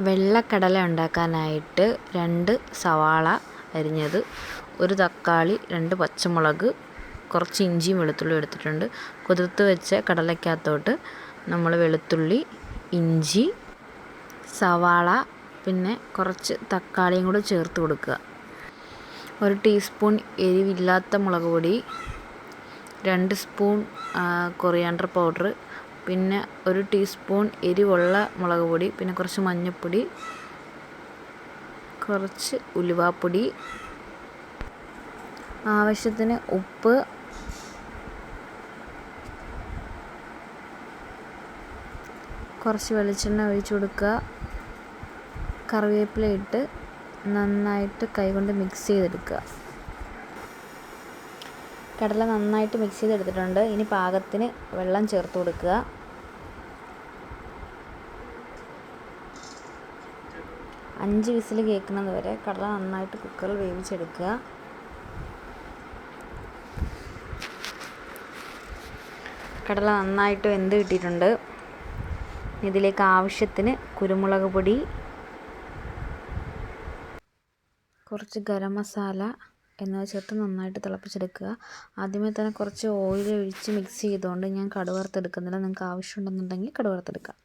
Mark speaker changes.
Speaker 1: വെള്ളക്കടല ഉണ്ടാക്കാനായിട്ട് 2 സവാള അരിഞ്ഞത്, 1 തക്കാളി, 2 പച്ചമുളക്, കുറച്ച് ഇഞ്ചിയും വെളുത്തുള്ളിയും എടുത്തിട്ടുണ്ട്. കുതിർത്ത് വെച്ച കടലയ്ക്കകത്തോട്ട് നമ്മൾ വെളുത്തുള്ളി, ഇഞ്ചി, സവാള പിന്നെ കുറച്ച് തക്കാളിയും കൂടെ ചേർത്ത് കൊടുക്കുക. 1 ടീസ്പൂൺ എരിവില്ലാത്ത മുളക് പൊടി, 2 സ്പൂൺ കൊറിയാണ്ടർ പൗഡർ, പിന്നെ 1 ടീസ്പൂൺ എരിവുള്ള മുളക് പൊടി, പിന്നെ കുറച്ച് മഞ്ഞൾപ്പൊടി, കുറച്ച് ഉലുവാപ്പൊടി, ആവശ്യത്തിന് ഉപ്പ്, കുറച്ച് വെളിച്ചെണ്ണ ഒഴിച്ച് കൊടുക്കുക. കറിവേപ്പില ഇട്ട് നന്നായിട്ട് കൈകൊണ്ട് മിക്സ് ചെയ്തെടുക്കുക. കടല നന്നായിട്ട് മിക്സ് ചെയ്തെടുത്തിട്ടുണ്ട്. ഇനി പാകത്തിന് വെള്ളം ചേർത്ത് കൊടുക്കുക. അഞ്ച് വിസിൽ കേൾക്കുന്നത് വരെ കടല നന്നായിട്ട് കുക്കറിൽ വേവിച്ചെടുക്കുക. കടല നന്നായിട്ട് വെന്ത് കിട്ടിയിട്ടുണ്ട്. ഇതിലേക്ക് ആവശ്യത്തിന് കുരുമുളക് പൊടി, കുറച്ച് ഗരം മസാല എന്നിവ ചേർത്ത് നന്നായിട്ട് തിളപ്പിച്ചെടുക്കുക. ആദ്യമേ തന്നെ കുറച്ച് ഓയിൽ ഒഴിച്ച് മിക്സ് ചെയ്തുകൊണ്ട് ഞാൻ കടുക് വറുത്തെടുക്കുന്നില്ല. നിങ്ങൾക്ക് ആവശ്യമുണ്ടെന്നുണ്ടെങ്കിൽ കടുക് വറുത്തെടുക്കാം.